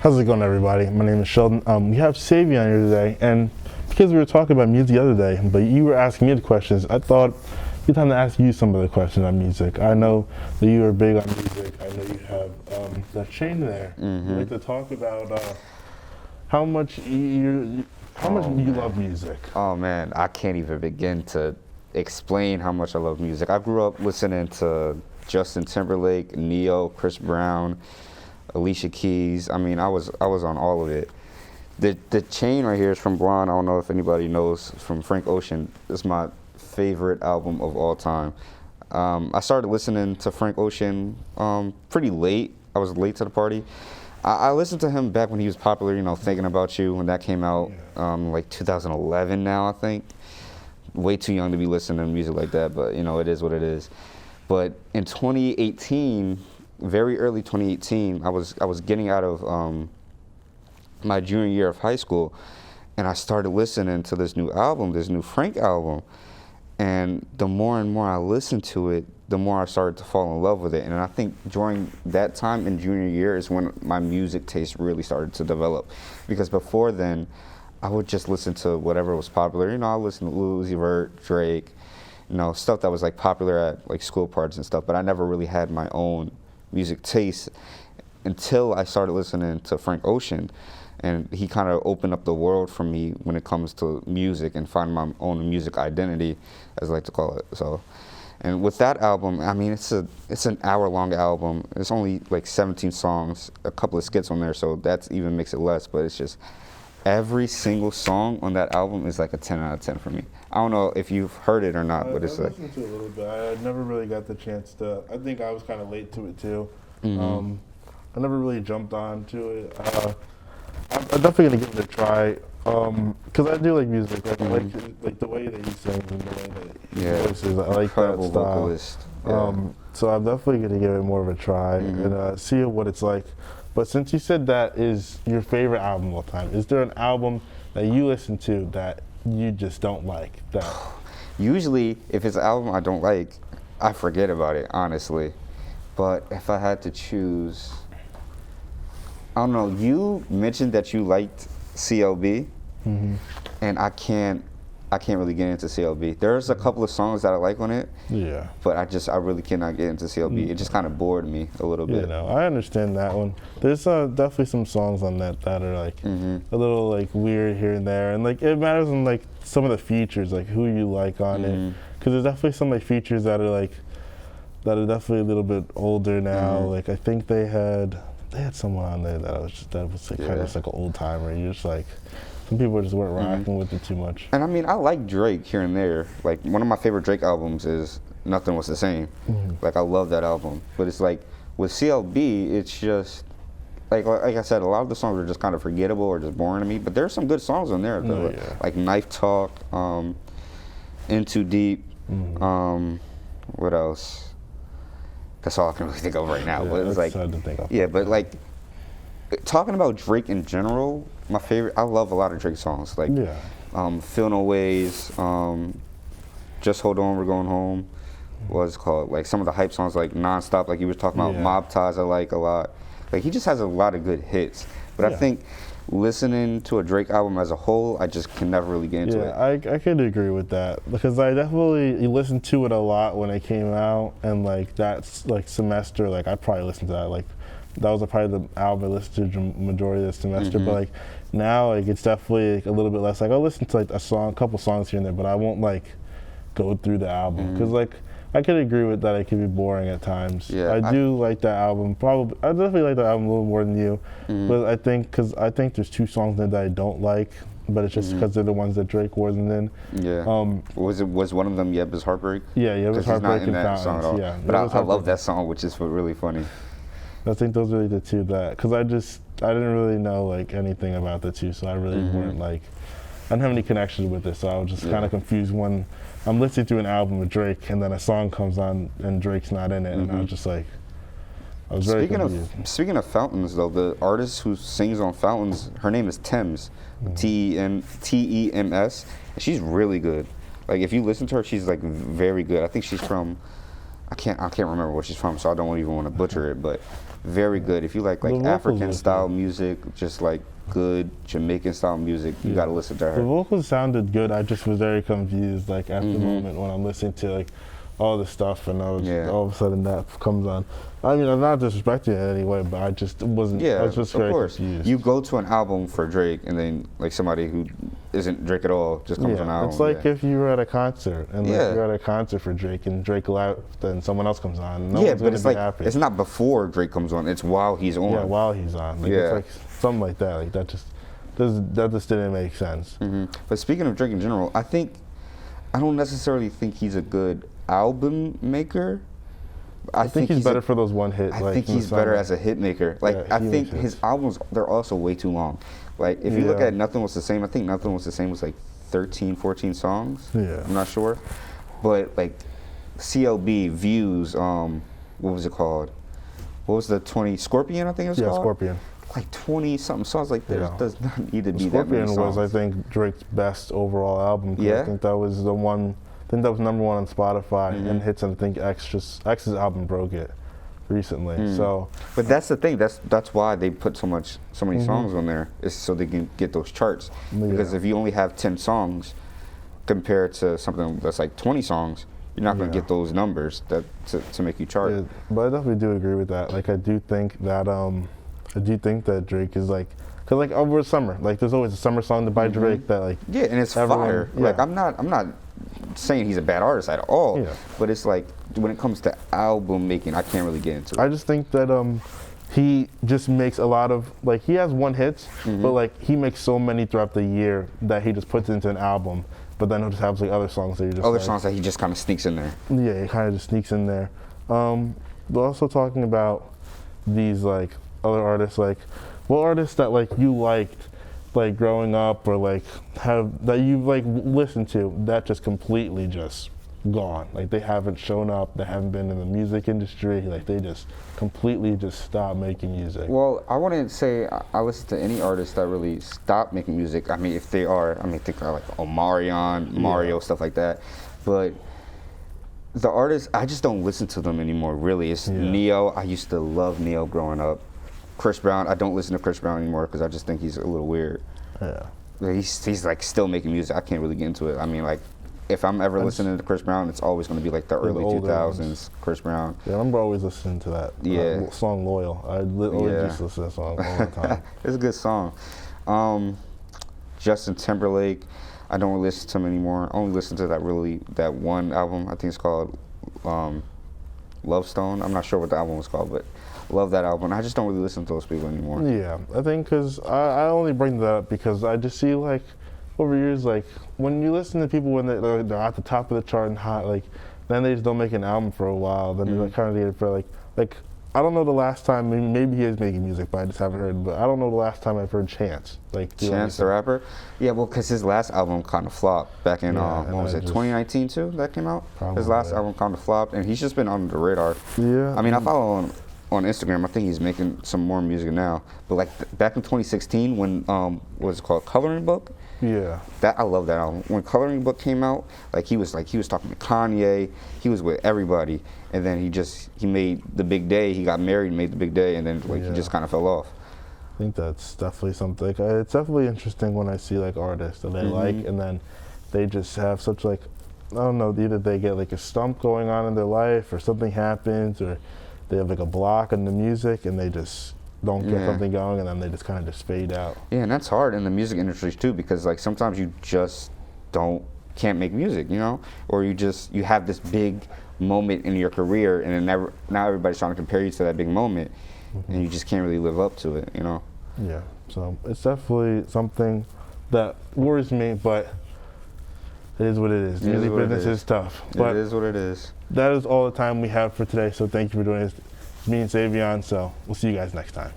How's it going, everybody? My name is Sheldon. We have Savion here today, and because we were talking about music the other day, but you were asking me the questions, I thought it's time to ask you some of the questions on music. I know that you are big on music. I know you have that chain there. You'd like to talk about how much you love music. Oh man, I can't even begin to explain how much I love music. I grew up listening to Justin Timberlake, Neo, Chris Brown, Alicia Keys. I mean, I was on all of it. The chain right here is from Blonde. I don't know if anybody knows, from Frank Ocean. It's my favorite album of all time. I started listening to Frank Ocean pretty late. I was late to the party. I listened to him back when he was popular, you know, Thinking About You, when that came out, like 2011 now, I think. Way too young to be listening to music like that, but you know, it is what it is. But in 2018, very early 2018, I was getting out of my junior year of high school, and I started listening to this new album, this new Frank album. And the more and more I listened to it, the more I started to fall in love with it. And I think during that time in junior year is when my music taste really started to develop. Because before then, I would just listen to whatever was popular. You know, I listened to Uzi Vert, Drake, you know, stuff that was like popular at like school parties and stuff. But I never really had my own music taste until I started listening to Frank Ocean. And he kind of opened up the world for me when it comes to music and finding my own music identity, as I like to call it. So, and with that album, I mean, it's an hour-long album. It's only like 17 songs, a couple of skits on there, so that even makes it less. But it's just every single song on that album is like a 10 out of 10 for me. I don't know if you've heard it or not, but it's like. I listened to it a little bit. I never really got the chance to. I think I was kind of late to it too. I never really jumped on to it. I'm definitely gonna give it a try, cause I do like music. Like, I like the way that he sings and the way that he voices. I like that style. Vocalist. So I'm definitely gonna give it more of a try and see what it's like. But since you said that is your favorite album of all time, is there an album that you listen to that you just don't like? That usually, if it's an album I don't like, I forget about it, honestly. But if I had to choose, I don't know, you mentioned that you liked CLB, and I can't really get into CLB. There's a couple of songs that I like on it, but I really cannot get into CLB. It just kind of bored me a little bit. You know, I understand that one. There's definitely some songs on that are like a little like weird here and there, and like it matters on like some of the features, like who you like on it, because there's definitely some like features that are definitely a little bit older now. Like I think they had someone on there that was like, kind of like an old timer. You're just like, some people just weren't rocking with it too much. And I mean, I like Drake here and there. Like one of my favorite Drake albums is Nothing Was the Same. Like I love that album. But it's like with CLB, it's just like I said, a lot of the songs are just kind of forgettable or just boring to me. But there's some good songs on there, like Knife Talk, In Too Deep. What else? That's all I can really think of right now. But it's like, but like talking about Drake in general, my favorite. I love a lot of Drake songs, like Feel No Ways, Just Hold On, We're Going Home. What's it called? Like some of the hype songs, like Nonstop, like you were talking about. Mob Ties, I like a lot. Like he just has a lot of good hits. But I think listening to a Drake album as a whole, I just can never really get into it. I could agree with that, because I definitely listened to it a lot when it came out, and like that like semester, like I probably listened to that, like that was probably the album I listened to the majority of the semester. But like now, like it's definitely like a little bit less. Like I'll listen to like a couple songs here and there, but I won't like go through the album, because like I could agree with that. It can be boring at times. I do like that album. I definitely like that album a little more than you. But I think there's two songs in it that I don't like, but it's just because they're the ones that Drake wasn't in. Was one of them Yeb Is Heartbreak? Yeb Is Heartbreak and that song at all. But I love that song, which is really funny. I think those are really the two because I didn't really know like anything about the two, so I really weren't like, I didn't have any connections with it, so I was just kind of confused when I'm listening to an album with Drake and then a song comes on and Drake's not in it, and I was just like, I was very confused. Speaking of fountains, though, the artist who sings on Fountains, her name is Tems, Tems. She's really good. Like if you listen to her, she's like very good. I think she's from, I can't remember where she's from, so I don't even want to butcher it. But very good. If you like The vocals African are style good. music, just like good Jamaican style music, you gotta listen to The her. vocals sounded good. I just was very confused, like at the Mm-hmm. moment when I'm listening to like all the stuff, and I was Yeah. all of a sudden that comes on. I mean, I'm not disrespecting it in any way, but I just wasn't. Yeah, I was just of very course. confused. You go to an album for Drake, and then like somebody who isn't Drake at all just comes on an album. It's like if you were at a concert and like Yeah. you're at a concert for Drake and Drake left, then someone else comes on. No yeah, one's but gonna it's be like happy. it's not before Drake comes on; it's while he's on. Yeah, while he's on. Like, Yeah. It's like something like that. Like that just didn't make sense. But speaking of Drake in general, I don't necessarily think he's a good album maker. I think he's better for those one hit. I like, think in the he's better summer. as a hit maker. Like Yeah, I he think makes his hits. albums, they're also way too long. Like if you look Yeah. at Nothing Was the Same, I think Nothing Was the Same was like 13, 14 songs. Yeah. I'm not sure. But like CLB Views, what was it called? What was the 20 Scorpion, I think it was Yeah, called? Scorpion. Like 20 something songs. Like there Yeah. does not need to be that many Scorpion songs. was, I think, Drake's best overall album. 'Cause Yeah? I think that was the one. I think that was number one on Spotify Mm-hmm. and hits. And I think X's album broke it recently. So But that's the thing. That's why they put so many Mm-hmm. songs on there, is so they can get those charts. Because Yeah. if you only have 10 songs compared to something that's like 20 songs, you're not going to Yeah. get those numbers to make you chart. yeah, but I definitely do agree with that. Like I do think that Drake is like, cause like over summer, like there's always a summer song by Drake that like Yeah, and it's everyone- fire. yeah. Like I'm not saying he's a bad artist at all. Yeah. But it's like when it comes to album making, I can't really get into it. I just think that he just makes a lot of like he has one hits, Mm-hmm. but like he makes so many throughout the year that he just puts into an album. But then he'll just have like other songs that you just Other like, songs that he just kind of sneaks in there. Yeah, it kind of just sneaks in there. But also talking about these like other artists, like what artists that like you liked like growing up or like have that you like listened to that just completely just gone, like they haven't shown up, they haven't been in the music industry, like they just completely just stopped making music. Well, I wouldn't say I listen to any artist that really stopped making music. I mean, if they are, think of like Omarion, Mario, stuff like that. But the artists, I just don't listen to them anymore, really. It's Neo. I used to love Neo growing up. Chris Brown, I don't listen to Chris Brown anymore because I just think he's a little weird. Yeah. He's like still making music. I can't really get into it. I mean, like, if I'm ever listening to Chris Brown, it's always going to be like the early older 2000s ones. Chris Brown. Yeah, I remember always listening to that song "Loyal." I always used to listen to that song all the time. It's a good song. Justin Timberlake, I don't really listen to him anymore. I only listen to that one album. I think it's called Love Stone. I'm not sure what the album was called, but love that album. I just don't really listen to those people anymore. Yeah, I think because I only bring that up because I just see like over years, like when you listen to people when they're at the top of the chart and hot, like then they just don't make an album for a while. Then they're kind of get it for like I don't know the last time. Maybe he is making music, but I just haven't heard. But I don't know the last time I've heard Chance. Like Chance the rapper. Yeah, well, because his last album kind of flopped back in when was it? 2019 too. That came out. His last album kind of flopped, and he's just been under the radar. Yeah. I mean, I follow him on Instagram. I think he's making some more music now. But like back in 2016, when what was it called, Coloring Book? Yeah. I love that album. When Coloring Book came out, he was talking to Kanye. He was with everybody, and then he made The Big Day. He got married, and made The Big Day, and then he just kind of fell off. I think that's definitely something. It's definitely interesting when I see like artists that they like, and then they just have such like I don't know. Either they get like a stump going on in their life, or something happens, or they have like a block in the music, and they just don't get something going, and then they just kind of just fade out. Yeah, and that's hard in the music industry too, because like sometimes you just can't make music, or you have this big moment in your career, and then now everybody's trying to compare you to that big moment, and you just can't really live up to it, Yeah, so it's definitely something that worries me, but it is what it is. Music business is tough. But it is what it is. that is all the time we have for today, so thank you for doing this. It's me and Savion, so we'll see you guys next time.